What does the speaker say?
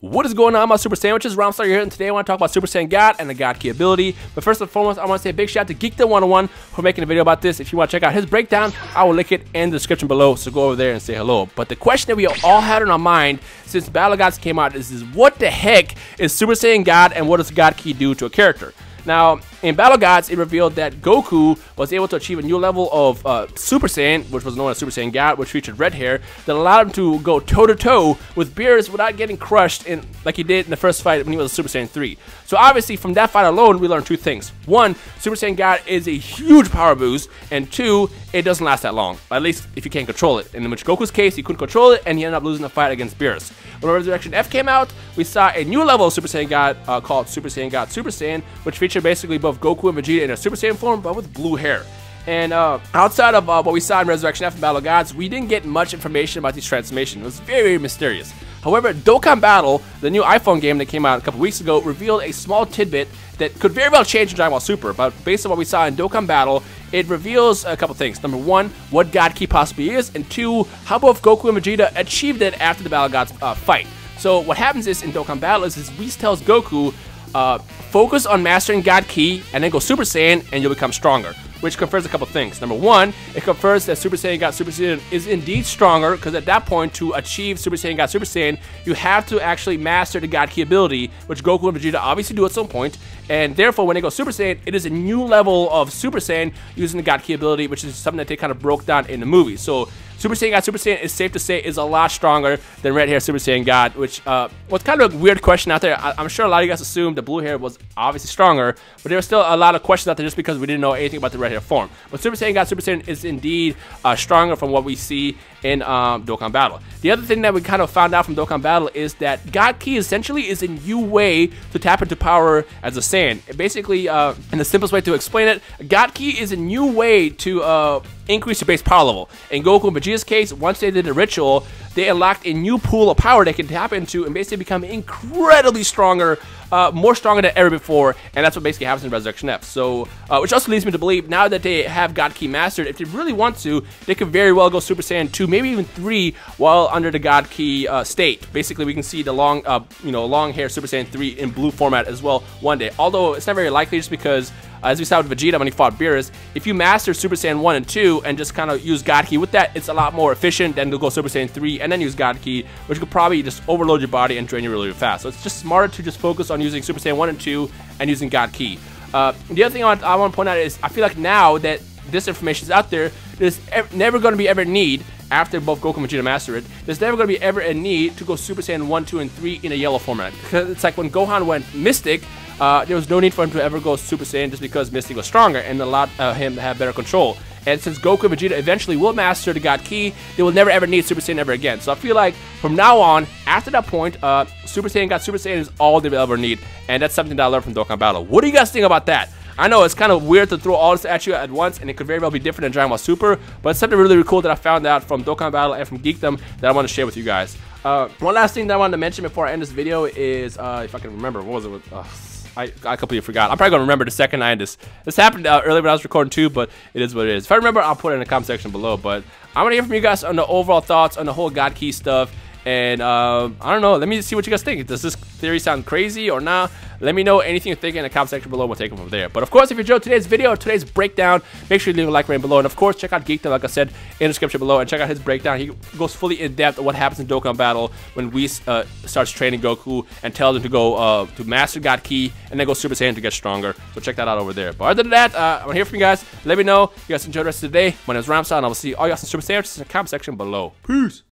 What is going on, my Super Sandwiches? Rhymestyle here, and today I want to talk about Super Saiyan God and the God Key ability. But first and foremost, I want to say a big shout out to Geekdom 101 for making a video about this. If you want to check out his breakdown, I will link it in the description below, so go over there and say hello. But the question that we all had on our mind since Battle Gods came out is what the heck is Super Saiyan God and what does God Key do to a character? Now, in Battle Gods, it revealed that Goku was able to achieve a new level of Super Saiyan, which was known as Super Saiyan God, which featured red hair, that allowed him to go toe-to-toe with Beerus without getting crushed like he did in the first fight when he was a Super Saiyan 3. So obviously, from that fight alone, we learned two things. One, Super Saiyan God is a huge power boost, and two, it doesn't last that long, at least if you can't control it. In which Goku's case, he couldn't control it, and he ended up losing the fight against Beerus. When Resurrection F came out, we saw a new level of Super Saiyan God called Super Saiyan God Super Saiyan, which featured basically both Goku and Vegeta in a Super Saiyan form, but with blue hair. And outside of what we saw in Resurrection F and Battle Gods, we didn't get much information about these transformations. It was very, very mysterious. However, Dokkan Battle, the new iPhone game that came out a couple weeks ago, revealed a small tidbit that could very well change in Dragon Ball Super. But based on what we saw in Dokkan Battle, it reveals a couple things. Number one, what God Key possibly is, and two, how both Goku and Vegeta achieved it after the Battle Gods fight. So what happens is in Dokkan Battle is Whis tells Goku, focus on mastering God Key and then go Super Saiyan and you'll become stronger, which confers a couple things. Number one, it confers that Super Saiyan God Super Saiyan is indeed stronger, because at that point, to achieve Super Saiyan God Super Saiyan, you have to actually master the God Key ability, which Goku and Vegeta obviously do at some point, and therefore when they go Super Saiyan, it is a new level of Super Saiyan using the God Key ability, which is something that they kind of broke down in the movie. So Super Saiyan God Super Saiyan is safe to say is a lot stronger than red hair Super Saiyan God, which was kind of a weird question out there. I'm sure a lot of you guys assumed the blue hair was obviously stronger, but there were still a lot of questions out there just because we didn't know anything about the red hair form. But Super Saiyan God Super Saiyan is indeed stronger from what we see in Dokkan Battle. The other thing that we kind of found out from Dokkan Battle is that God Key essentially is a new way to tap into power as a Saiyan. Basically, in the simplest way to explain it, God Key is a new way to increase your base power level. In Goku and Vegeta's case, once they did the ritual, they unlocked a new pool of power they can tap into and basically become incredibly stronger, more stronger than ever before, and that's what basically happens in Resurrection F. So, which also leads me to believe, now that they have God Key mastered, if they really want to, they could very well go Super Saiyan 2, maybe even 3, while under the God Key state. Basically, we can see the long hair Super Saiyan 3 in blue format as well one day. Although it's not very likely, just because, as we saw with Vegeta when he fought Beerus, if you master Super Saiyan 1 and 2 and just kind of use God Key with that, it's a lot more efficient than to go Super Saiyan 3 and then use God Key, which could probably just overload your body and drain you really, really fast. So it's just smarter to just focus on using Super Saiyan 1 and 2 and using God Key. The other thing I want to point out is I feel like now that this information is out there, there's never going to be ever need, after both Goku and Vegeta master it, there's never going to be ever a need to go Super Saiyan 1, 2, and 3 in a yellow format. Because it's like when Gohan went Mystic, there was no need for him to ever go Super Saiyan just because Mystic was stronger and allowed him to have better control. And since Goku and Vegeta eventually will master the God Key, they will never ever need Super Saiyan ever again. So I feel like from now on, after that point, Super Saiyan God Super Saiyan is all they will ever need. And that's something that I learned from Dokkan Battle. What do you guys think about that? I know it's kind of weird to throw all this at you at once, and it could very well be different than Dragon Ball Super, but it's something really, really cool that I found out from Dokkan Battle and from Geekdom that I want to share with you guys. One last thing that I wanted to mention before I end this video is, if I can remember, what was it with... I completely forgot. I'm probably going to remember the second I end this. This happened earlier when I was recording too, but it is what it is. If I remember, I'll put it in the comment section below. But I want to hear from you guys on the overall thoughts on the whole God Key stuff. And I don't know. Let me see what you guys think. Does this theory sound crazy or not? Let me know anything you're thinking in the comment section below. We'll take it from there. But of course, if you enjoyed today's video, today's breakdown, make sure you leave a like rating below. And of course, check out Geekdom, like I said, in the description below. And check out his breakdown. He goes fully in depth on what happens in Dokkan Battle when Whis starts training Goku and tells him to go to master God Key and then go Super Saiyan to get stronger. So check that out over there. But other than that, I want to hear from you guys. Let me know if you guys enjoyed the rest of the day. My name is Rhymestyle, and I will see all you guys in Super Saiyan in the comment section below. Peace.